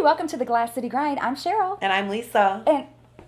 welcome to the Glass City Grind. I'm Cheryl. And I'm Lisa. And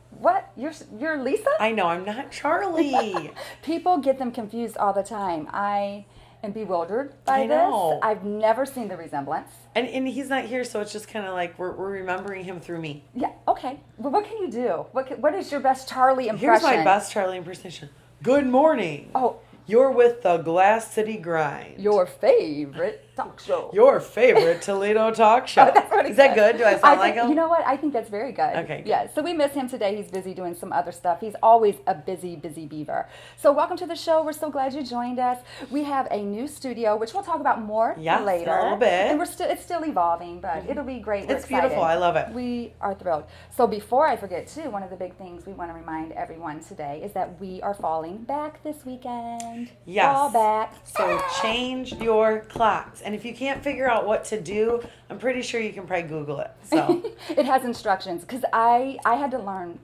what? You're Lisa? I know, I'm not Charlie. People get them confused all the time. I am bewildered by I know. this. I've never seen the resemblance. And he's not here, so it's just kind of like we're remembering him through me. Yeah, okay. Well, what can you do? What is your best Charlie impression? Here's my best Charlie impersonation. Good morning. Oh. You're with the Glass City Grind. Your favorite talk show. Your favorite Toledo talk show. Oh, that's what he Is that said. good? Do I sound like him? You know what? I think that's very good. Okay, good. Yeah, so we miss him today. He's busy doing some other stuff. He's always a busy beaver. So welcome to the show. We're so glad you joined us. We have a new studio, which we'll talk about more later. A little bit. And it's still evolving, but it'll be great. We're It's beautiful. excited. I love it. We are thrilled. So before I forget, too, one of the big things we want to remind everyone today is that we are falling back this weekend. Yes. Fall back. So change your clocks. And if you can't figure out what to do, I'm pretty sure you can probably Google it. So it has instructions because I had to learn,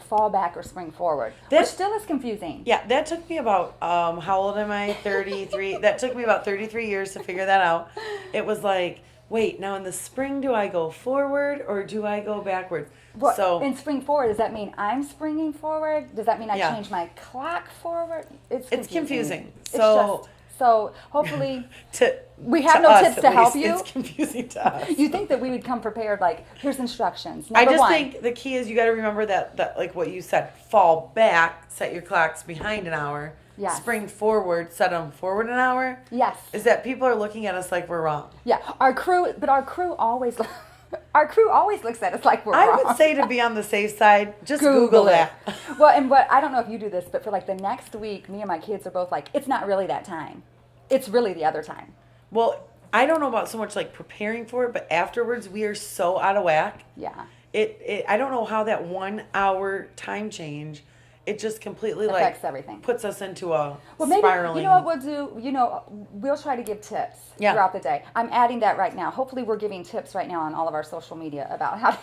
fall back or spring forward, which still is confusing. Yeah, that took me about, how old am I? 33. That took me about 33 years to figure that out. It was like, wait, now in the spring, do I go forward or do I go backwards? Well, so in spring forward, does that mean I'm springing forward? Does that mean I change my clock forward? It's confusing. So hopefully we have no tips to help you. It's confusing to us. You think that we would come prepared, like, here's instructions. I just think the key is you got to remember that, like what you said, fall back, set your clocks behind an hour. Yes. Spring forward, set them forward an hour. Yes. Is that people are looking at us like we're wrong. Yeah. Our crew always... Our crew always looks at us like we're wrong. I would say to be on the safe side, just Google that. Well, and I don't know if you do this, but for like the next week, me and my kids are both like, it's not really that time. It's really the other time. Well, I don't know about so much like preparing for it, but afterwards we are so out of whack. Yeah. I don't know how that 1 hour time change, it just completely affects everything. Puts us into a maybe, spiraling. You know what we'll do? We'll try to give tips throughout the day. I'm adding that right now. Hopefully we're giving tips right now on all of our social media about how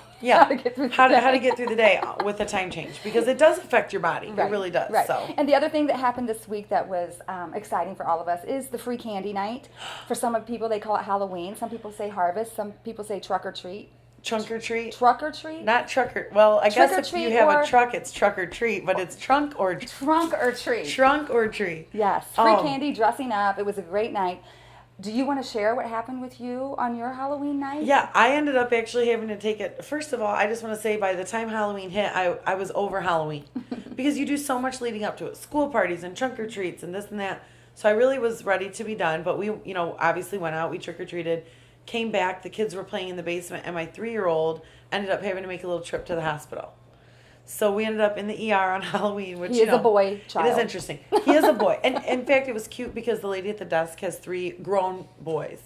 to get through the day. How to get through the day with a time change, because it does affect your body. Right. It really does. Right. So. And the other thing that happened this week that was exciting for all of us is the free candy night. For some of people, they call it Halloween. Some people say harvest. Some people say truck or treat. Trunk or treat? Truck or treat? Not truck or... Well, I guess if you have a truck, it's truck or treat, but it's trunk or... Trunk or treat. Trunk or treat. Yes. Free candy, dressing up. It was a great night. Do you want to share what happened with you on your Halloween night? Yeah, I ended up actually having to take it... First of all, I just want to say by the time Halloween hit, I was over Halloween. Because you do so much leading up to it. School parties and trunk or treats and this and that. So I really was ready to be done. But we, obviously went out. We trick-or-treated. Came back, the kids were playing in the basement, and my 3-year-old ended up having to make a little trip to the hospital. So we ended up in the ER on Halloween, which, he is a boy child. It is interesting. He is a boy. And in fact, it was cute because the lady at the desk has 3 grown boys.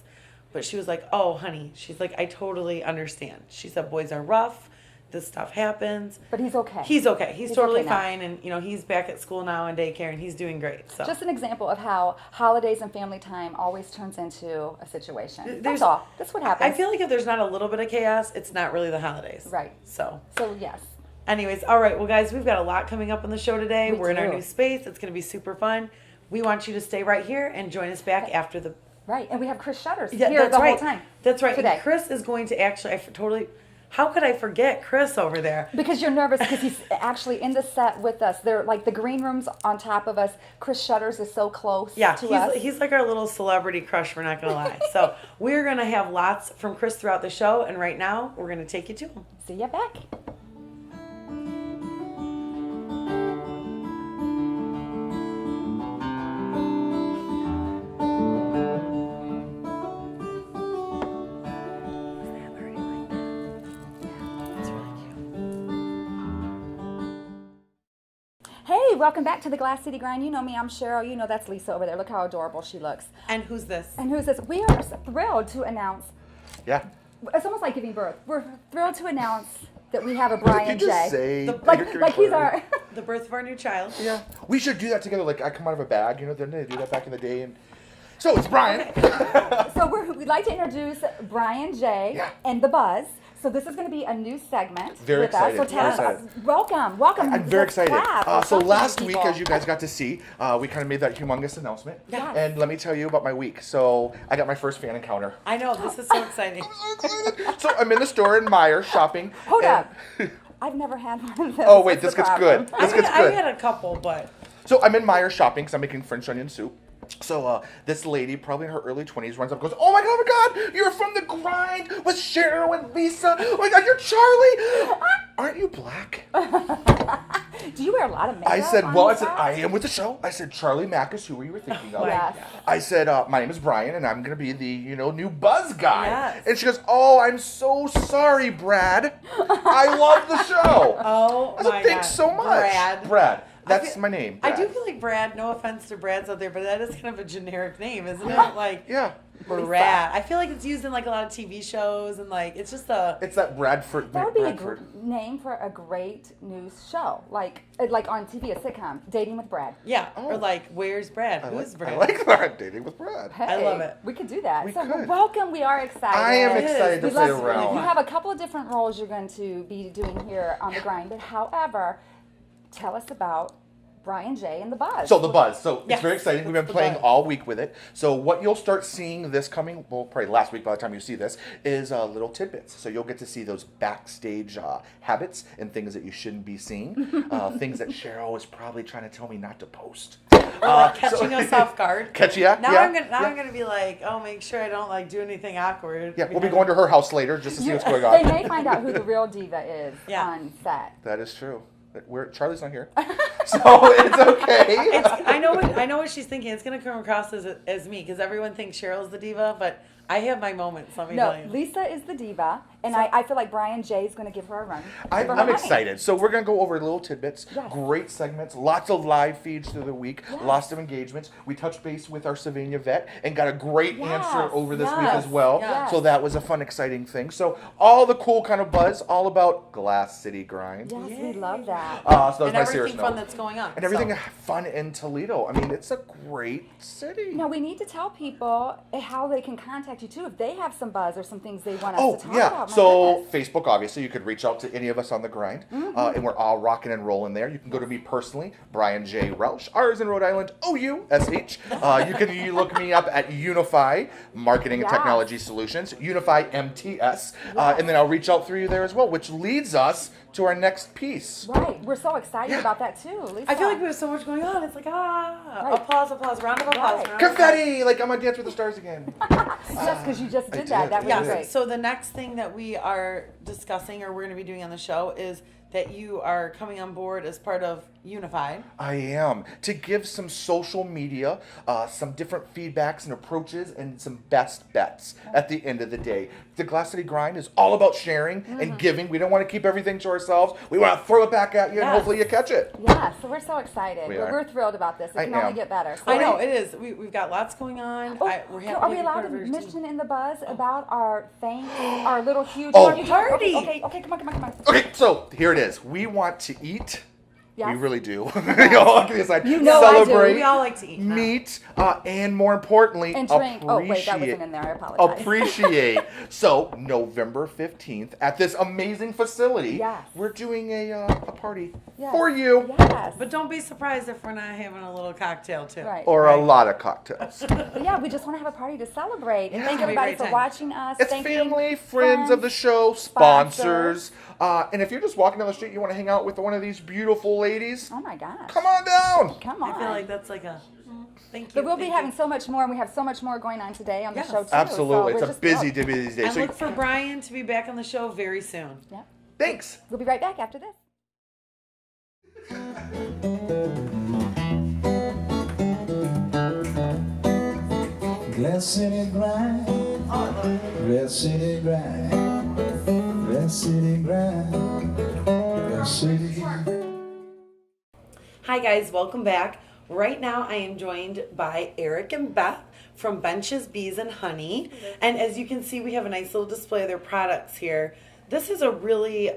But she was like, oh, honey, she's like, I totally understand. She said, boys are rough. This stuff happens. But he's okay. He's okay. He's totally okay fine. And, he's back at school now and daycare, and he's doing great. So just an example of how holidays and family time always turns into a situation. That's all. That's what happens. I feel like if there's not a little bit of chaos, it's not really the holidays. Right. So yes. Anyways, all right. Well, guys, we've got a lot coming up on the show today. We're in our new space. It's going to be super fun. We want you to stay right here and join us back after the... Right. And we have Chris Shutters here the whole time. That's right. Today. And Chris is going to actually... How could I forget Chris over there? Because you're nervous because he's actually in the set with us. They're like the green room's on top of us. Chris Shutters is so close to us. He's like our little celebrity crush, we're not going to lie. So we're going to have lots from Chris throughout the show. And right now, we're going to take you to him. See you back. Hey, welcome back to the Glass City Grind. You know me, I'm Cheryl. You know that's Lisa over there. Look how adorable she looks. And who's this? We are thrilled to announce. Yeah. It's almost like giving birth. We're thrilled to announce that we have a Brian Did you just J. say like he's our... The birth of our new child. Yeah. We should do that together. Like, I come out of a bag, didn't they do that back in the day? And so it's Brian. So we'd like to introduce Brian J. and the Buzz So this is going to be a new segment Very with excited. us. So tell us, welcome. I'm very excited. So last week, people. as you guys got to see, we kind of made that humongous announcement. Yes. And let me tell you about my week. So I got my first fan encounter. I know, this is so exciting. I'm so excited. So I'm in the store in Meijer shopping. Hold up. I've never had one of those. Oh, wait, That's this the gets problem. good. This gets I've good. had a couple, but... So I'm in Meijer shopping because I'm making French onion soup. So this lady, probably in her early 20s, runs up and goes, "Oh my God, you're from The Grind with Cheryl and Lisa. Oh my God, you're Charlie. Aren't you black?" Do you wear a lot of makeup? I said, on "Well," I these said, guys? "I am with the show." I said, "Charlie Mack is who you were thinking of." Yes. I said, "My name is Brian, and I'm going to be the, new buzz guy." Yes. And she goes, "Oh, I'm so sorry, Brad. I love the show." Oh, I said, my "Thanks God. so much." Brad. That's my name. I Brad. do feel like Brad, no offense to Brads out there, but that is kind of a generic name, isn't it? Like, Yeah. Brad. I feel like it's used in like a lot of TV shows and like, it's just a... It's that Bradford. That would be Bradford. a name for a great news show, like on TV, a sitcom, Dating with Brad. Yeah, Oh. or like, where's Brad? Who's Brad? I like that. Dating with Brad. Hey, I love it. We could do that. We so could. welcome. We are excited. I am It is. excited to We play love- around. You have a couple of different roles you're going to be doing here on The Grind, but however, tell us about Brian J. and the Buzz. So the buzz. So Yes, it's very exciting. We've been the playing buzz. all week with it. So what you'll start seeing this coming, well, probably last week by the time you see this, is little tidbits. So you'll get to see those backstage habits and things that you shouldn't be seeing. Things that Cheryl is probably trying to tell me not to post. Or like catching us off guard. Catch ya? Now Yeah, I'm gonna be like, oh, make sure I don't like do anything awkward. Yeah, we'll be going to her house later just to see what's going They on. may find out who the real diva is Yeah. on set. That is true. Charlie's not here, so it's okay. I know what she's thinking. It's gonna come across as me because everyone thinks Cheryl's the diva, but I have my moments. Let me tell No, you. Lisa is the diva, and I feel like Brian J. is going to give her a run. Give her I'm money. excited. So we're going to go over little tidbits, Yes. great segments, lots of live feeds through the week, Yes. lots of engagements. We touched base with our Savannah vet and got a great Yes, answer over this week yes, as well. yes. So that was a fun, exciting thing. So all the cool kind of buzz, all about Glass City Grind. Yes, we love that. So that was and my serious everything fun note. that's going on. And everything So. fun in Toledo. I mean, it's a great city. Now, we need to tell people how they can contact you, too, if they have some buzz or some things they want us Oh, to talk yeah. about. My So goodness. Facebook, obviously, you could reach out to any of us on The Grind, and we're all rocking and rolling there. You can go to me personally, Brian J. Roush. R is in Rhode Island, O-U-S-H. You look me up at Unify Marketing and Yes. Technology Solutions, Unify MTS, and then I'll reach out through you there as well, which leads us to our next piece. Right. We're so excited about that, too, Lisa. I feel like we have so much going on. It's like Right. applause, round of applause. Right. round of applause. Confetti! Like I'm on Dance with the Stars again. Yes, because you just I did that. did, That was I Yes. did. great. So the next thing that we are discussing or we're going to be doing on the show is that you are coming on board as part of Unified. I am. To give some social media, some different feedbacks and approaches, and some best bets at the end of the day. The Glass City Grind is all about sharing and giving. We don't want to keep everything to ourselves. We want to throw it back at you, and Yes. hopefully you catch it. Yeah, so we're so excited. We We're, are. we're thrilled about this. It I can only am. get better. So I know it is. We've got lots going on. Oh, We're happy are to we be allowed part to of your team. mention in the buzz about our thanks, our little huge Oh. party? Okay, come on. Okay, so here it is. We want to eat. Yes. We really do. All kidding aside, You know I do. celebrate, We all like to eat now. meet, and more importantly, And drink. Oh, wait, that appreciate- wasn't in there. I apologize. Appreciate. So November 15th at this amazing facility, Yes. we're doing a party Yes. for you. Yes. But don't be surprised if we're not having a little cocktail too. Right. Or a lot of cocktails. But yeah, we just want to have a party to celebrate and thank It'll be a everybody great for time. watching us. It's Thanking family, friends of the show, sponsors. sponsors. And if you're just walking down the street, you want to hang out with one of these beautiful ladies, Oh my gosh. come on down. Come on. I feel like that's like a thank you. But we'll be thank having you. so much more, and we have so much more going on today on the Yes. show too. Absolutely. So It's we're a just busy, thrilled. busy day. And So look for Brian to be back on the show very soon. Yeah. thanks. We'll be right back after this. Glass City Grind, Glass City Grind, Glass City Grind, Glass City. Hi guys, welcome back. Right now I am joined by Eric and Beth from Benches, Bees, and Honey. And as you can see, we have a nice little display of their products here. This is a really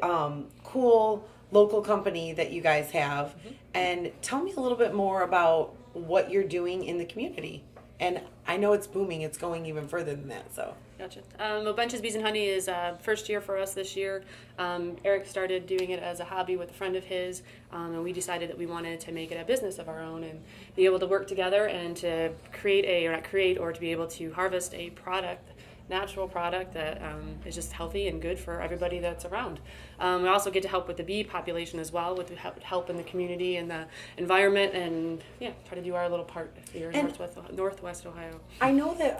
cool local company that you guys have. And tell me a little bit more about what you're doing in the community. and I know it's booming. It's going even further than that. So. Gotcha. Well, Benches, Bees, and Honey is first year for us this year. Eric started doing it as a hobby with a friend of his, and we decided that we wanted to make it a business of our own and be able to work together and to to be able to harvest a product, natural product that is just healthy and good for everybody that's around. We also get to help with the bee population as well, with help in the community and the environment, and try to do our little part here in Northwest Ohio. I know that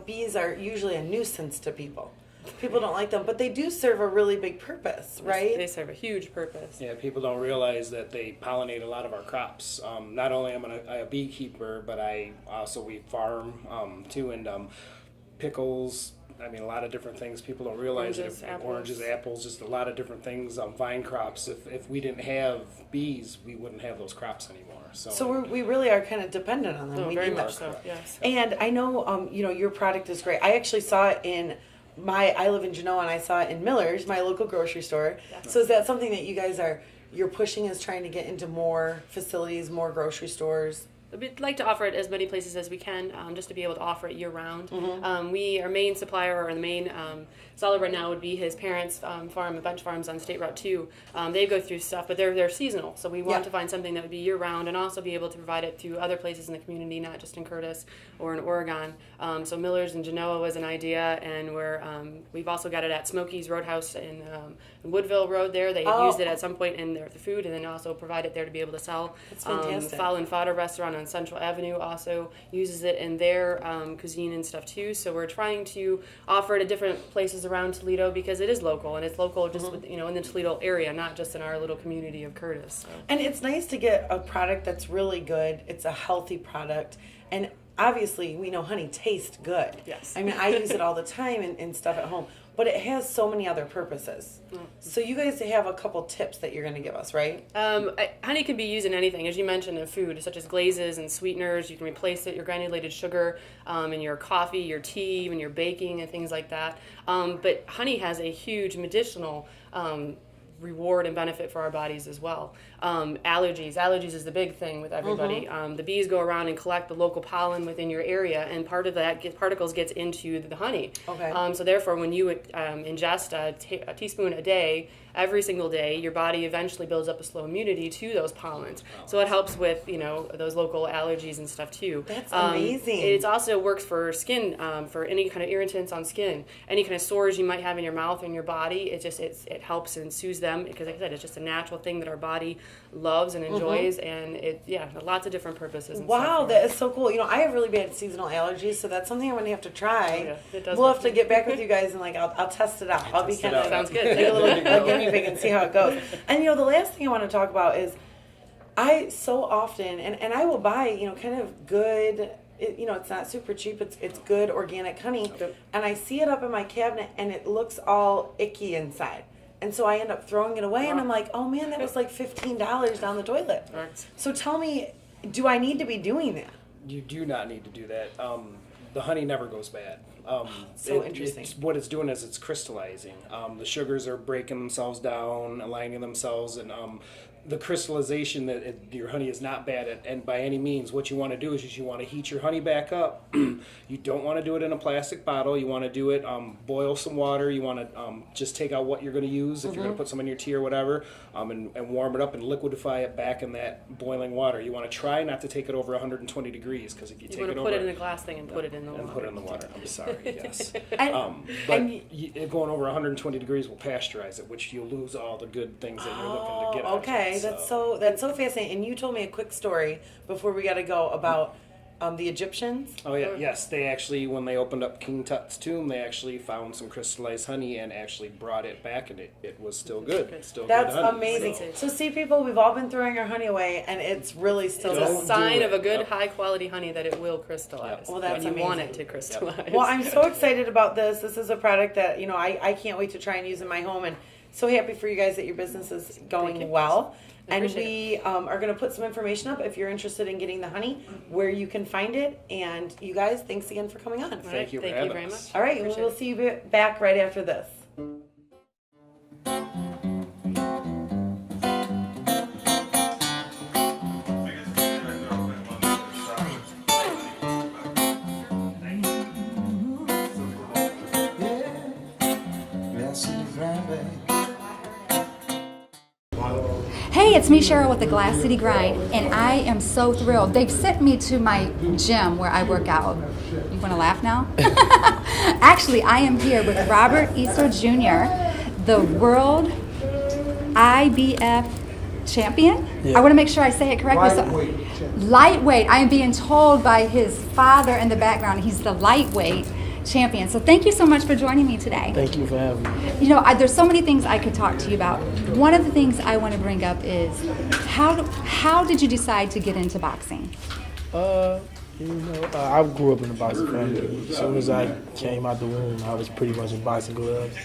bees are usually a nuisance to people. People don't like them, but they do serve a really big purpose, right? They serve a huge purpose. Yeah, people don't realize that they pollinate a lot of our crops. Not only am I a beekeeper, but we farm too, and pickles. I mean, a lot of different things. People don't realize oranges, apples, just a lot of different things. Vine crops. If we didn't have bees, we wouldn't have those crops anymore. So we really are kind of dependent on them. Oh, we very need much them. so. Yes. And I know your product is great. I actually saw it in I live in Genoa, and I saw it in Miller's, my local grocery store. Yes. So is that something that you guys you're pushing, is trying to get into more facilities, more grocery stores? We'd like to offer it as many places as we can, just to be able to offer it year-round. Mm-hmm. Our main supplier, or the main seller right now, would be his parents' farm, Bench Farms on State Route 2. They go through stuff, but they're seasonal, so we want to find something that would be year-round and also be able to provide it to other places in the community, not just in Curtis or in Oregon. So Miller's in Genoa was an idea, and we've also got it at Smokey's Roadhouse in Woodville Road there. They used it at some point in their food, and then also provide it there to be able to sell. That's fantastic. Fowl and Fodder Restaurant on Central Avenue also uses it in their cuisine and stuff too. So we're trying to offer it at different places around Toledo because it is local, and it's local just in the Toledo area, not just in our little community of Curtis. So. And it's nice to get a product that's really good. It's a healthy product, and obviously we know honey tastes good. Yes. I mean, I use it all the time and stuff at home, but it has so many other purposes. So you guys have a couple tips that you're going to give us, right? Honey can be used in anything, as you mentioned, in food, such as glazes and sweeteners. You can replace your granulated sugar in your coffee, your tea, even your baking and things like that. But honey has a huge medicinal reward and benefit for our bodies as well. Allergies is the big thing with everybody. The bees go around and collect the local pollen within your area, and part of that particles gets into the honey. Okay. So therefore, when you ingest a teaspoon a day, every single day, your body eventually builds up a slow immunity to those pollens. So it helps with those local allergies and stuff too. That's amazing. It also works for skin, for any kind of irritants on skin, any kind of sores you might have in your mouth or in your body. It helps and soothes them because, like I said, it's just a natural thing that our body loves and enjoys, and lots of different purposes. Wow, that is so cool. I have really bad seasonal allergies, so that's something I'm gonna have to try. It does. We'll have to get back with you guys and I'll test it out. I'll be kind of sounds good. Take a little guinea pig and see how it goes. And the last thing I want to talk about is I so often and I will buy kind of good. It's not super cheap. It's good organic honey, and I see it up in my cabinet and it looks all icky inside. And so I end up throwing it away, and I'm like, oh man, that was like $15 down the toilet. Right. So tell me, do I need to be doing that? You do not need to do that. The honey never goes bad. Interesting. What it's doing is it's crystallizing. The sugars are breaking themselves down, aligning themselves, and the crystallization your honey is not bad at, and by any means. What you want to do is you want to heat your honey back up. You don't want to do it in a plastic bottle. You want to do it, boil some water. You want to just take out what you're going to use, if you're going to put some in your tea or whatever, and warm it up and liquidify it back in that boiling water. You want to try not to take it over 120 degrees, because if you take it over... You want to put it in a glass thing and put it in the water. And put it in the water. I'm sorry, yes. and going over 120 degrees will pasteurize it, which you'll lose all the good things that you're looking to get out of it. Okay, that's so fascinating. And you told me a quick story before we got to go about the Egyptians. Oh yeah, yes. They actually, when they opened up King Tut's tomb, they actually found some crystallized honey and actually brought it back, and it was still good. It's still That's good honey. amazing. So see, people, we've all been throwing our honey away, and it's really still. It's a sign of a good, high quality honey that it will crystallize. Well, that's when you want amazing. it to crystallize. Well, I'm so excited about this. This is a product that I can't wait to try and use in my home, and so happy for you guys that your business is going well. And we are going to put some information up if you're interested in getting the honey, where you can find it. And you guys, thanks again for coming on. Thank you very much. All right, we'll see you back right after this. Hey, it's me, Cheryl, with the Glass City Grind, and I am so thrilled. They've sent me to my gym where I work out. You want to laugh now? Actually, I am here with Robert Easter Jr., the world IBF champion. Yeah. I want to make sure I say it correctly. Lightweight. I am being told by his father in the background he's the lightweight champion. So thank you so much for joining me today. Thank you for having me. You know, there's so many things I could talk to you about. One of the things I want to bring up is how did you decide to get into boxing? I grew up in a boxing family. As soon as I came out the womb, I was pretty much in boxing gloves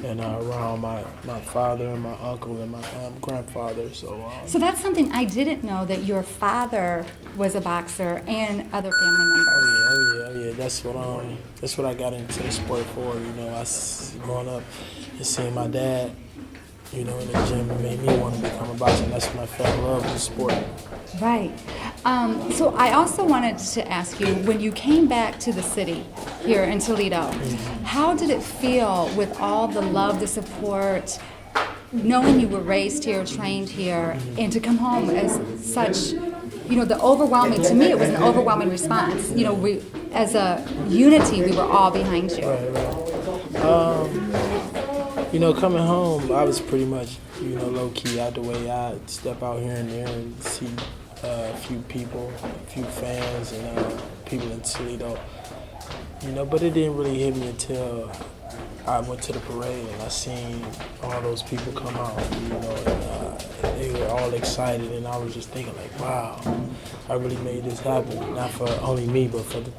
and around my father and my uncle and my grandfather. So that's something I didn't know, that your father was a boxer and other family members. Oh yeah. That's what I got into the sport for. You know, I growing up and seeing my dad, you know, in the gym, it made me want to become a boxer. That's when I fell in love with the sport. Right. So I also wanted to ask you, when you came back to the city here in Toledo, how did it feel with all the love, the support, knowing you were raised here, trained here, and to come home as such, you know, to me it was an overwhelming response. You know, we, as a unity, we were all behind you. You know, coming home, I was pretty much, you know, low-key out the way. I'd step out here and there and see a few people, a few fans, and people in Toledo. You know, but it didn't really hit me until I went to the parade and I seen all those people come out, you know, and they were all excited, and I was just thinking like, wow, I really made this happen, not for only me, but for the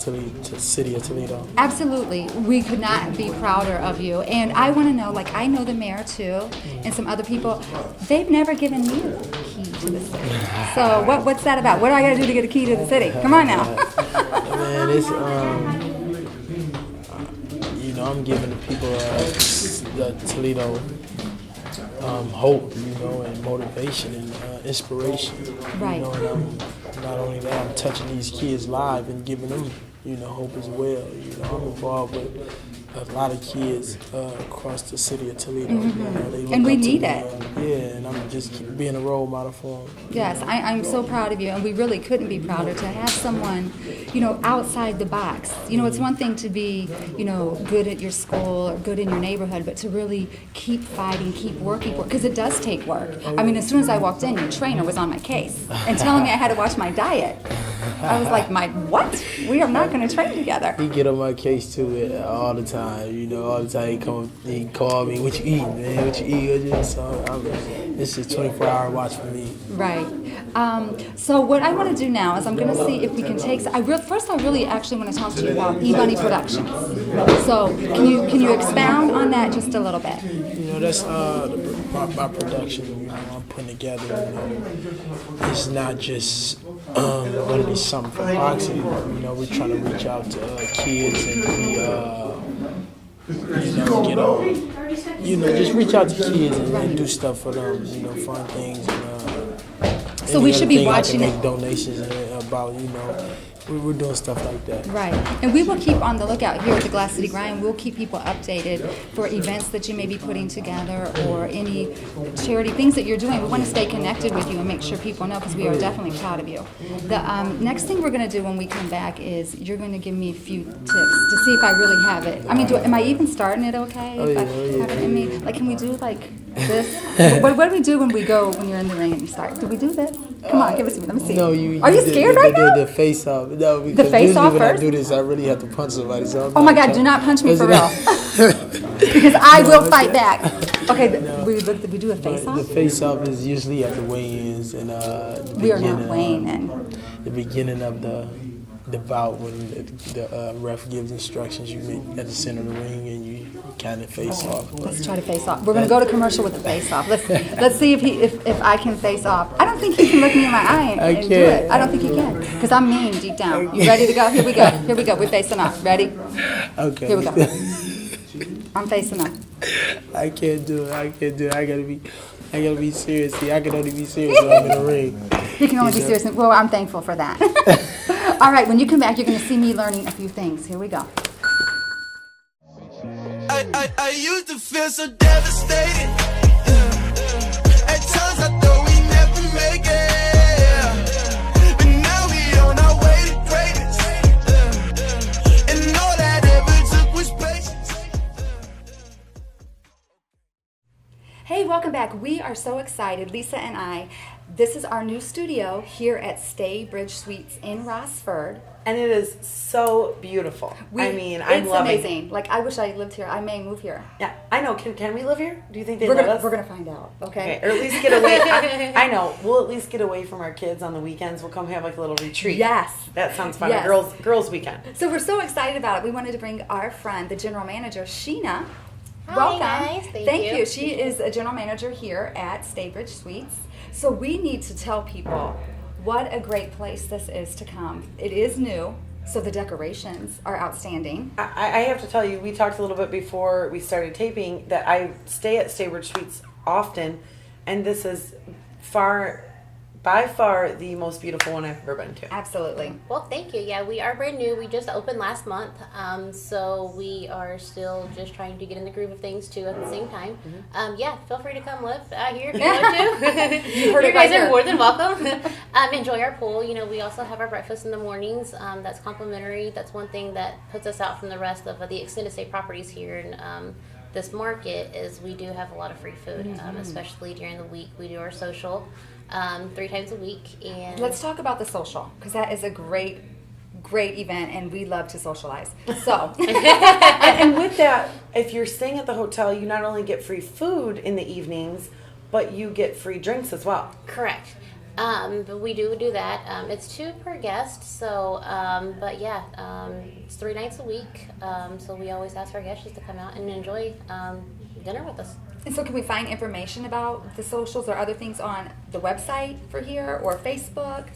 city of Toledo. Absolutely. We could not be prouder of you. And I want to know, like, I know the mayor too, and some other people, they've never given me the key to the city. So what's that about? What do I got to do to get a key to the city? Come on now. Man, it's, you know, I'm giving the people the Toledo hope, you know, and motivation and inspiration. Right. You know, and not only that, I'm touching these kids live and giving them, you know, hope as well. You know, I'm involved with a lot of kids across the city of Toledo. Mm-hmm. You know, they look and we up to need me, it. Yeah, and I'm just being a role model for them. Yes, I'm so proud of you, and we really couldn't be prouder to have someone, you know, outside the box. You know, it's one thing to be, you know, good at your school or good in your neighborhood, but to really keep fighting, keep working for it, because it does take work. I mean, as soon as I walked in, your trainer was on my case and telling me I had to watch my diet. I was like, what? We are not going to train together. He get on my case too all the time. You know, all the time he call me, what you eat, man? What you eat? So this is 24-hour watch for me. Right. So what I want to do now is I'm going to see if we can take. First, I really actually want to talk to you about eBunny Productions. So can you expound on that just a little bit? You know, that's my production. You know, I'm putting together. You know, it's not just going to be something for boxing. You know, we're trying to reach out to kids and just reach out to kids and do stuff for them. You know, fun things. And, so we should be watching it. Make donations about, you know. We're doing stuff like that. Right. And we will keep on the lookout here at the Glass City Grind. We'll keep people updated for events that you may be putting together or any charity things that you're doing. We want to stay connected with you and make sure people know, because we are definitely proud of you. The next thing we're going to do when we come back is you're going to give me a few tips to see if I really have it. I mean, am I even starting it okay? Oh, yeah. Like, can we do like this? what do we do when you're in the ring and you start? Do we do this? Come on, give it to me. Let me see. No, Are you scared right now? The face off. No, because the face off when first? I do this, I really have to punch somebody. So oh my God, do not punch me for real. Because I will fight back. Okay, we do a face off? The face off is usually at the weigh-ins and we are not weighing in. The beginning of the bout, when the ref gives instructions, you make at the center of the ring and you kind of face off. Let's try to face off. We're going to go to commercial with the face off. Let's see if I can face off. I don't think he can look me in my eye and do it. I don't think he can, because I'm mean deep down. You ready to go? Here we go. We're facing off. Ready? Okay. Here we go. I'm facing off. I can't do it. I gotta be serious. See, I can only be serious when I'm in the ring. You can only be serious. Well, I'm thankful for that. All right, when you come back, you're going to see me learning a few things. Here we go. I used to feel so devastated. At times I thought we never like we are so excited, Lisa and I. This is our new studio here at Stay Bridge Suites in Rossford. And it is so beautiful. I'm it's loving amazing. Like, I wish I lived here. I may move here. Yeah, I know. Can we live here? Do you think they We're let gonna us? we're gonna find out. Okay. Okay, or at least get away. I know. We'll at least get away from our kids on the weekends. We'll come have like a little retreat. Yes. That sounds fun. Yes. A girls weekend. So we're so excited about it. We wanted to bring our friend, the general manager, Sheena. Hi, Welcome. guys. Thank Thank you. She is a general manager here at Staybridge Suites. So we need to tell people what a great place this is to come. It is new, so the decorations are outstanding. I have to tell you, we talked a little bit before we started taping that I stay at Staybridge Suites often, and this is by far the most beautiful one I've ever been to. Absolutely. Well, thank you. Yeah, we are brand new. We just opened last month, so we are still just trying to get in the groove of things too at the same time. Yeah, feel free to come live out here if you want to. You heard you it right guys are here. more than welcome. Enjoy our pool. You know, we also have our breakfast in the mornings. That's complimentary. That's one thing that puts us out from the rest of the extended stay properties here in this market is we do have a lot of free food, especially during the week. We do our social 3 times a week, and Let's talk about the social, because that is a great event, and we love to socialize. So, And with that, if you're staying at the hotel, you not only get free food in the evenings, but you get free drinks as well. correct. But we do that. It's 2 per guest, so but yeah, it's 3 nights a week. So we always ask our guests to come out and enjoy dinner with us. and so can we find information about the socials or other things on the website for here or Facebook?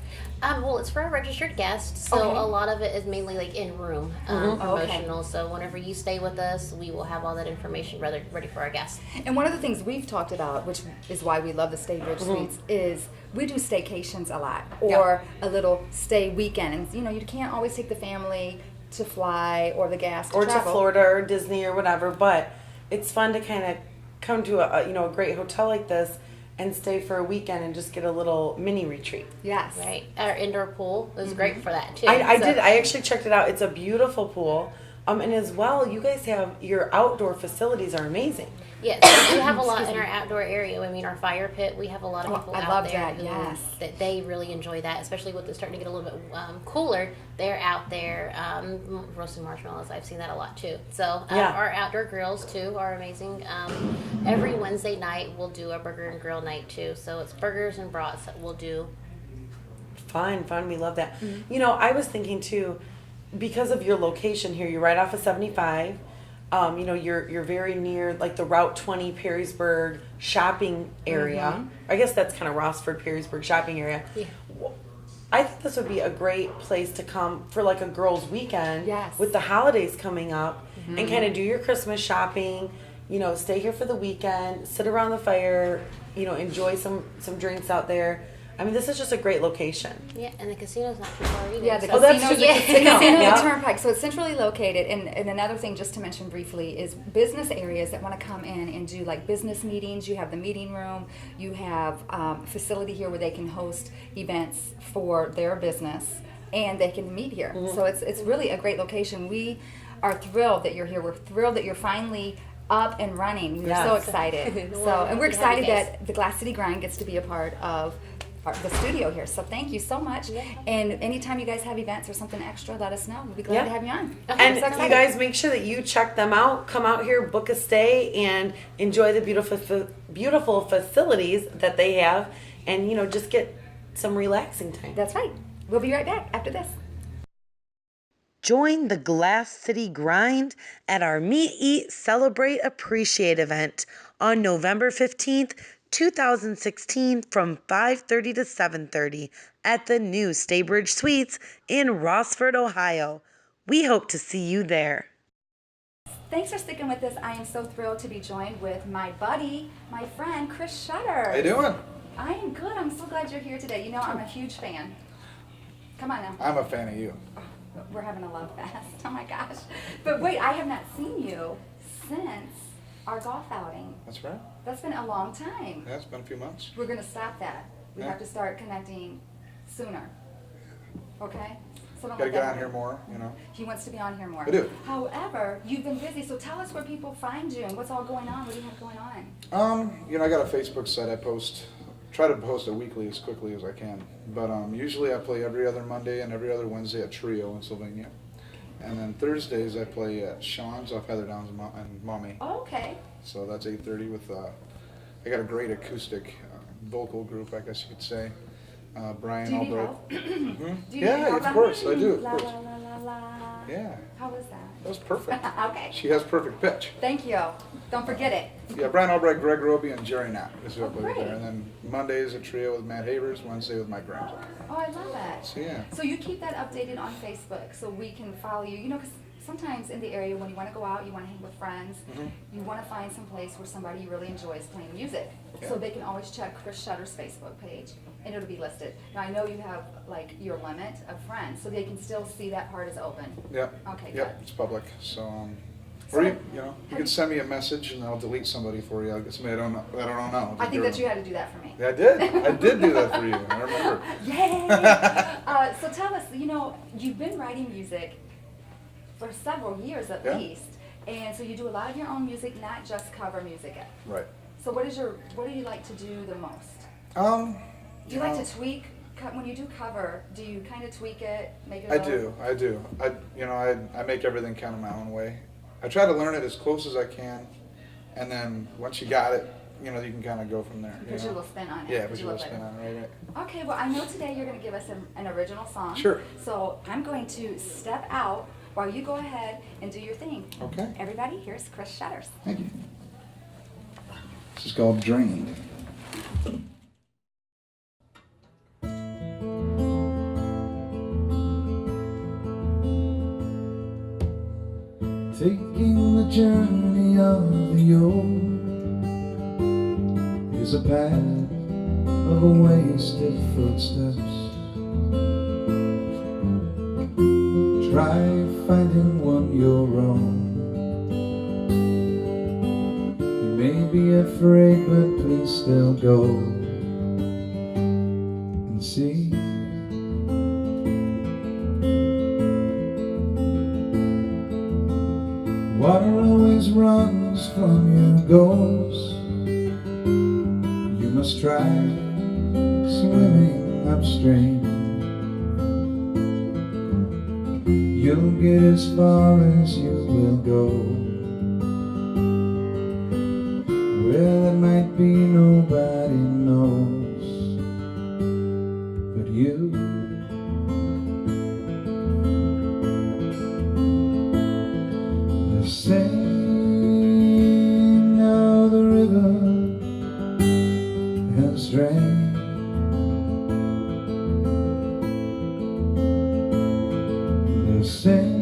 Well, it's for our registered guests, so Okay. a lot of it is mainly like in room Okay. promotional. So whenever you stay with us, we will have all that information ready for our guests. And one of the things we've talked about, which is why we love the Staybridge Suites, is we do staycations a lot, or a little stay weekend. And you know, you can't always take the family to fly or the gas to Or to travel. Florida or Disney or whatever, but it's fun to kind of come to a great hotel like this and stay for a weekend and just get a little mini retreat. Yes. Right, our indoor pool is great for that too. I So- did. I actually checked it out. It's a beautiful pool. And as well, you guys have your outdoor facilities are amazing. Yes, we do have a lot in our outdoor area. I mean, our fire pit, we have a lot of Oh, people I out love there that, who yes. that they really enjoy that, especially with it starting to get a little bit cooler. They're out there roasting marshmallows. I've seen that a lot too. So Yeah. our outdoor grills too are amazing. Every Wednesday night we'll do a burger and grill night too. So it's burgers and brats that we'll do. Fun. We love that. You know, I was thinking too, because of your location here, you're right off of 75. You know, you're very near like the Route 20 Perrysburg shopping area. I guess that's kind of Rossford Perrysburg shopping area. Yeah. I think this would be a great place to come for like a girls' weekend. Yes. With the holidays coming up, and kind of do your Christmas shopping. You know, stay here for the weekend, sit around the fire. You know, enjoy some drinks out there. I mean, this is just a great location. Yeah, and the casino's not too far either. Yeah, the so- Oh, that's casino, true, the the casino, casino yeah. and Turnpike. So it's centrally located. And another thing, just to mention briefly, is business areas that want to come in and do like business meetings. You have the meeting room. You have facility here where they can host events for their business, and they can meet here. So it's really a great location. We are thrilled that you're here. We're thrilled that you're finally up and running. We're so Yes. excited. Well, And we're happy to have excited you guys. that the Glass City Grind gets to be a part of the studio here. So thank you so much. And anytime you guys have events or something extra, let us know. We'll be glad Yeah. to have you on. And I'm so you excited. guys make sure that you check them out. Come out here, book a stay, and enjoy the beautiful facilities that they have, and just get some relaxing time. That's right. We'll be right back after this. Join the Glass City Grind at our Meet, Eat, Celebrate, Appreciate event on November 15th, 2016 from 5:30 to 7:30 at the new Staybridge Suites in Rossford, Ohio. We hope to see you there. Thanks for sticking with us. I am so thrilled to be joined with my buddy, my friend, Chris Shutter. How you doing? I am good. I'm so glad you're here today. You know, I'm a huge fan. Come on now. I'm a fan of you. We're having a love fest. Oh my gosh. But wait, I have not seen you since our golf outing. That's right. That's been a long time. Yeah, it's been a few months. We're going to stop that. We Yeah. have to start connecting sooner. Okay? So don't Gotta let get that on here happen. more, you know. He wants to be on here more. I do. However, you've been busy, so tell us where people find you and what's all going on. What do you have going on? You know, I got a Facebook site I post. Try to post it weekly as quickly as I can. But usually I play every other Monday and every other Wednesday at Trio in Sylvania. And then Thursdays I play at Sean's off Heather Downs and Mommy. Oh, okay. So that's 8:30 with, I got a great acoustic vocal group, I guess you could say. Brian Do you need Albright. help? Do you Yeah, need help? of course, I do, of La, course. la, la, la, la. Yeah, How was that? that was perfect. Okay. She has perfect pitch. Thank you. Don't forget it. Yeah, Brian Albright, Greg Roby, and Jerry Knapp is who I Oh, play with great. there. And then Mondays a trio with Matt Havers, Wednesday with Mike Grimes. Oh, I love that. So yeah. So you keep that updated on Facebook so we can follow you. You know, because sometimes in the area when you want to go out, you want to hang with friends, you want to find some place where somebody you really enjoys playing music. So Yeah. they can always check Chris Shutter's Facebook page and it'll be listed. Now I know you have like your limit of friends, so they can still see that part is open. Yep. Okay, Yep, good. it's public. So, So, or you know, have you can you- send me a message and I'll delete somebody for you. I'll get somebody I don't know. I think that you had to do that for me. Yeah, I did. I did do that for you. I remember. Yay! So tell us, you know, you've been writing music for several years at Yeah. least, and so you do a lot of your own music, not just cover music. Right. So what do you like to do the most? Do you like know, to tweak when you do cover? Do you kind of tweak it, make it? I do. I make everything kind of my own way. I try to learn it as close as I can, and then once you got it, you know, you can kind of go from there. Put you your know? little spin on it. Yeah, put put your your little little spin on it, right? Okay, well, I know today you're going to give us an original song. Sure. So I'm going to step out while you go ahead and do your thing. Okay. Everybody, here's Chris Shutters. Thank you. This is called Drained. Taking the journey of the old is a path of wasted footsteps. Try finding one your own. You may be afraid, but please still go and see. Water always runs from your goals. You must try swimming upstream. You'll get as far as you will go, where there might be nobody knows but you. They say now the river has drained. They say